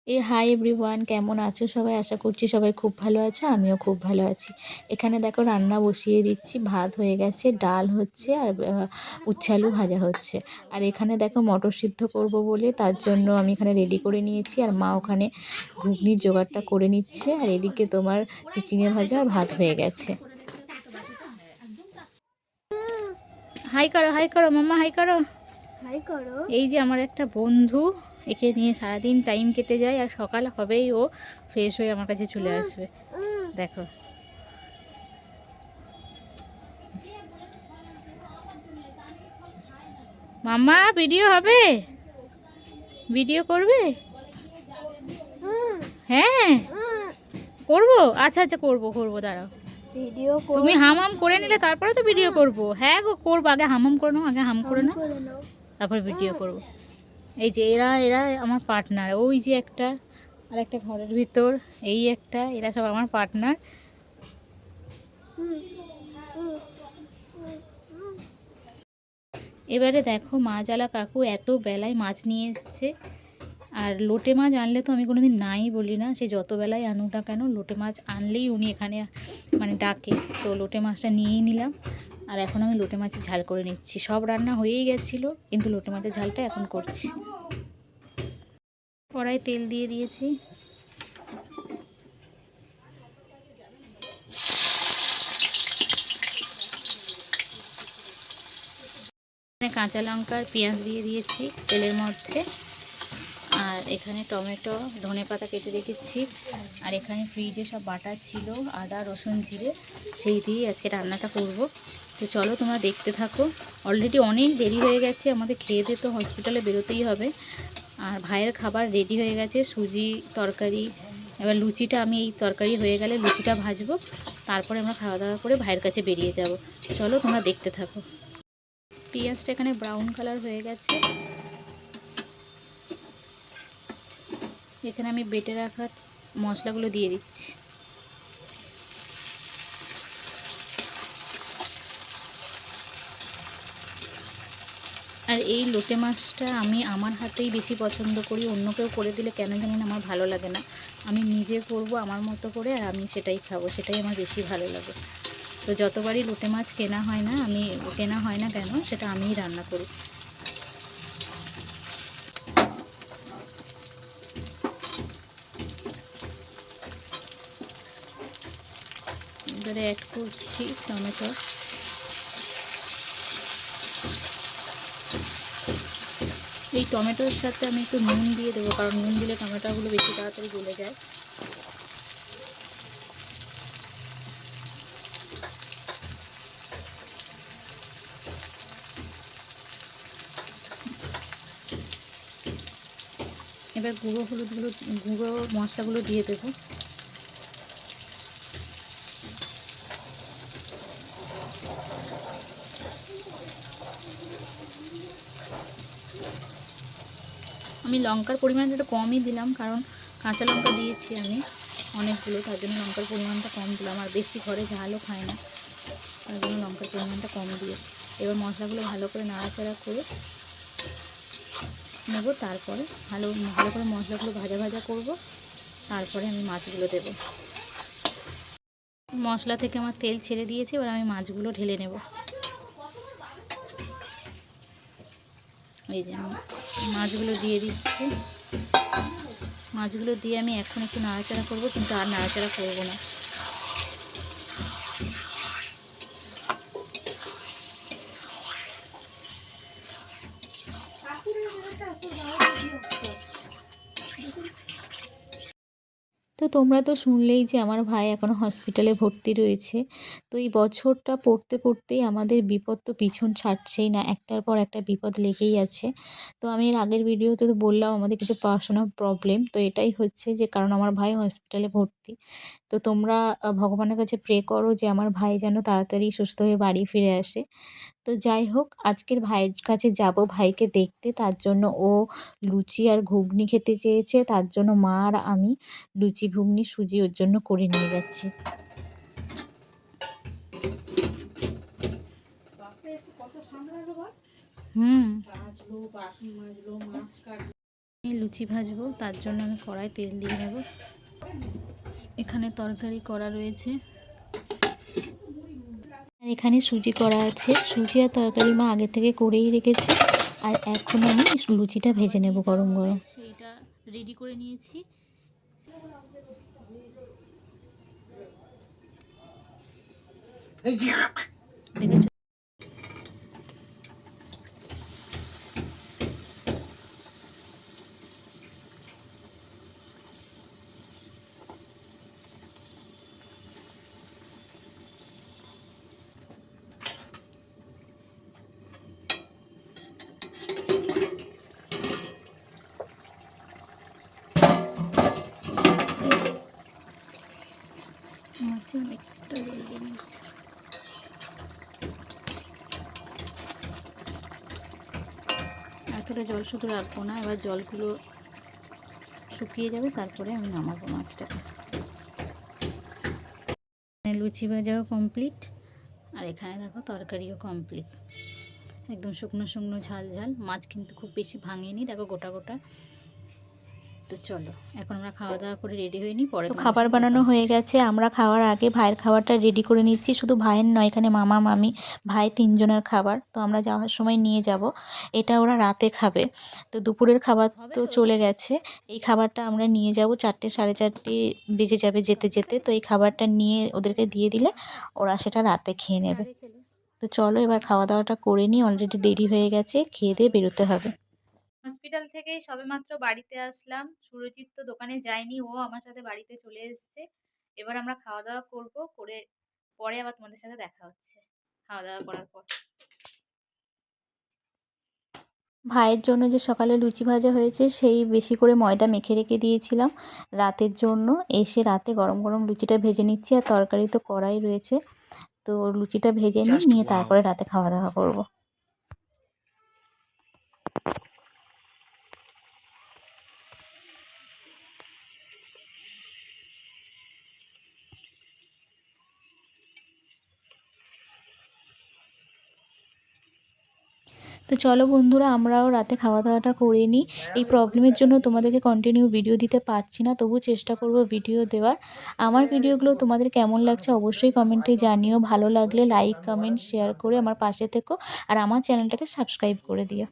Hi everyone, কেমন আছো সবাই? আশা করছি সবাই খুব ভালো আছো, আমিও খুব ভালো আছি। এখানে দেখো রান্না বসিয়ে দিচ্ছি, ভাত হয়ে গেছে, ডাল হচ্ছে আর উচ্ছে আলু ভাজা হচ্ছে। আর এখানে দেখো মটর সিদ্ধ করব বলে তার জন্য আমি এখানে রেডি করে নিয়েছি, আর মা ওখানে ঘুগনির জোগাড়টা করে নিচ্ছে। আর এদিকে তোমার চিচিঙে ভাজা আর ভাত হয়ে গেছে। হাই করো, হাই করো মাম্মা, হাই করো। হাই করো। এই যে আমার একটা বন্ধু, একে নিয়ে সারাদিন টাইম কেটে যায়, আর সকাল হবেই ও ফ্রেশ হয়ে আমার কাছে চলে আসবে। দেখো, মাম্মা ভিডিও হবে, ভিডিও করবে? হ্যাঁ করবো, আচ্ছা আচ্ছা করবো করবো, দাঁড়াও। ভিডিও তুমি হাম হাম করে নিলে তারপরে তো ভিডিও করবো। হ্যাঁ গো করবো, আগে হাম হাম করে নাও, আগে হাম করে নাও, তারপর ভিডিও করবো। এই যে এরা এরা আমার পার্টনার, ওই যে একটা আর একটা ঘরের ভিতর, এই একটা, এরা সব আমার পার্টনার। এবারে দেখো মাছওয়ালা কাকু এত বেলায় মাছ নিয়ে এসছে। আর লোটে মাছ আনলে তো আমি কোনোদিন নাই বলি না, সে যত বেলায় আনুক না কেন, লোটে মাছ আনলেই উনি এখানে মানে ডাকে। তো লোটে মাছটা নিয়েই নিলাম, আর এখন আমি লোটে মাছের ঝাল করে নিচ্ছি। সব রান্না হয়েই গেছিলো, কিন্তু লোটে মাছের ঝালটা এখন করছি। কড়াই তেল দিয়ে দিয়েছি। কাঁচা লঙ্কা আর পেঁয়াজ দিয়ে দিয়েছি তেলের মধ্যে। আর এখানে টমেটো ধনেপাতা কেটে রেখেছি। আর এখানে ফ্রিজে সব বাটা ছিল, আদা রসুন জিরে, সেই দিয়ে আজকে রান্নাটা করব। তো চলো তোমরা দেখতে থাকো। অলরেডি অনেক দেরি হয়ে গেছে, আমাদের খেয়ে দিয়ে তো হসপিটালে বেরোতেই হবে। আর ভাইয়ের খাবার রেডি হয়ে গেছে, সুজি তরকারি। এবার লুচিটা আমি এই তরকারি হয়ে গেলে লুচিটা ভাজবো, তারপরে আমরা খাওয়া দাওয়া করে ভাইয়ের কাছে বেরিয়ে যাব। চলো তোমরা দেখতে থাকো। পেঁয়াজটা এখানে ব্রাউন কালার হয়ে গেছে। এখানে আমি বেটে রাখা মশলাগুলো দিয়ে দিচ্ছি। আর এই লোটে মাছটা আমি আমার হাতেই বেশি পছন্দ করি, অন্য কেউ করে দিলে কেন জানি না আমার ভালো লাগে না। আমি নিজে করব আমার মতো করে, আর আমি সেটাই খাবো, সেটাই আমার বেশি ভালো লাগে। তো যতবারই লোটে মাছ কেনা হয় না কেন, সেটা আমিই রান্না করি। এবারে অ্যাড করছি টমেটো। এই টমেটোর সাথে আমি একটু নুন দিয়ে দেবো, কারণ নুন দিলে টমেটোগুলো বেশি তাড়াতাড়ি গলে যায়। এবার গুঁড়ো মশলাগুলো দিয়ে দেবো। আমি লঙ্কার পরিমাণটা একটু কমই দিলাম, কারণ কাঁচা লঙ্কা দিয়েছি আমি অনেকগুলো, তার জন্য লঙ্কার পরিমাণটা কম দিলাম। আর বেশি ঘরে ঝালও খায় না, তার জন্য লঙ্কার পরিমাণটা কম দিয়েছি। এবার মশলাগুলো ভালো করে নাড়াচাড়া করে নেব, তারপরে ভালো ভালো করে মশলাগুলো ভাজা ভাজা করব, তারপরে আমি মাছগুলো দেব। মশলা থেকে আমার তেল ছেড়ে দিয়েছে, এবার আমি মাছগুলো ঢেলে নেব। এই যে আমি মাছগুলো দিয়ে দিচ্ছি। মাছগুলো দিয়ে আমি এখন একটু নাড়াচাড়া করব, কিন্তু আর নাড়াচাড়া করব না। তো তোমরা তো শুনলেই যে আমার ভাই এখন হসপিটালে ভর্তি রয়েছে। তো এই বছরটা পড়তে পড়তেই আমাদের বিপদ তো পিছন ছাড়ছেই না, একটার পর একটা বিপদ লেগেই আছে। তো আমি এর আগের ভিডিওতে তো বললাম আমাদের কিছু পার্সোনাল প্রবলেম, তো এটাই হচ্ছে যে কারণ আমার ভাই হসপিটালে ভর্তি। তো তোমরা ভগবানের কাছে প্রে করো যে আমার ভাই যেন তাড়াতাড়ি সুস্থ হয়ে বাড়ি ফিরে আসে। তো যাই হোক, আজকের ভাইয়ের কাছে যাব ভাইকে দেখতে, তার জন্য ও লুচি আর ঘুগনি খেতে চেয়েছে, তার জন্য মা আর আমি লুচি ঘুগনি সুজি ওর জন্য করে নিয়ে যাচ্ছি। হুম, লুচি ভাজবো, তার জন্য আমি কড়াই তেল দিয়ে নেব। এখানে তরকারি করা রয়েছে, আর এখানে সুজি করা আছে। সুজি আর তরকারি মা আগে থেকে করেই রেখেছে, আর এখন আমি লুচিটা ভেজে নেব গরম গরম। সেইটা রেডি করে নিয়েছি। দেখেছো? অনেকটা জল দিয়ে নিচ্ছি। এতটা জল শুধু রাখবো না, এবার জলগুলো শুকিয়ে যাবে, তারপরে আমি নামাবো মাছটাকে। লুচি ভাজাও কমপ্লিট, আর এখানে দেখো তরকারিও কমপ্লিট। একদম শুকনো শুকনো ঝাল ঝাল মাছ, কিন্তু খুব বেশি ভাঙেনি, দেখো গোটা গোটা। তো চলো এখন আমরা খাওয়া দাওয়া করে রেডি হয়ে নিই, পরে খাবার বানানো হয়ে গেছে। আমরা খাওয়ার আগে ভাইয়ের খাবারটা রেডি করে নিচ্ছি। শুধু ভাইয়ের নয়, এখানে মামা মামি ভাই 3 জনের খাবার তো আমরা যাওয়ার সময় নিয়ে যাব। এটা ওরা রাতে খাবে, তো দুপুরের খাবার তো চলে গেছে। এই খাবারটা আমরা নিয়ে যাব, 4টে 4:30 বেজে যাবে যেতে যেতে। তো এই খাবারটা নিয়ে ওদেরকে দিয়ে দিলে ওরা সেটা রাতে খেয়ে নেবে। তো চলো এবার খাওয়া দাওয়াটা করে নিই, অলরেডি দেরি হয়ে গেছে, খেয়ে দিয়ে বেরোতে হবে। হসপিটাল থেকেই সবেমাত্র বাড়িতে আসলাম। সুরজিৎ তো দোকানে যায়নি, ও আমার সাথে বাড়িতে চলে এসেছে। এবার আমরা খাওয়া দাওয়া করবো, করে পরে আবার তোমাদের সাথে দেখা হচ্ছে খাওয়া দাওয়া করার পর। ভাইয়ের জন্য যে সকালে লুচি ভাজা হয়েছে, সেই বেশি করে ময়দা মেখে রেখে দিয়েছিলাম রাতের জন্য। এসে রাতে গরম গরম লুচিটা ভেজে নিচ্ছি, আর তরকারি তো কড়াই রয়েছে। তো লুচিটা ভেজে নিয়ে তারপরে রাতে খাওয়া দাওয়া করব। তো চলো বন্ধুরা, আমরাও রাতে খাওয়া দাওয়াটা করে নিই। এই প্রবলেমের জন্য তোমাদেরকে কন্টিনিউ ভিডিও দিতে পারছি না, তবু চেষ্টা করব ভিডিও দেওয়ার। আমার ভিডিওগুলো তোমাদের কেমন লাগছে অবশ্যই কমেন্টে জানিও। ভালো লাগলে লাইক কমেন্ট শেয়ার করে আমার পাশে থেকো, আর আমার চ্যানেলটাকে সাবস্ক্রাইব করে দিও।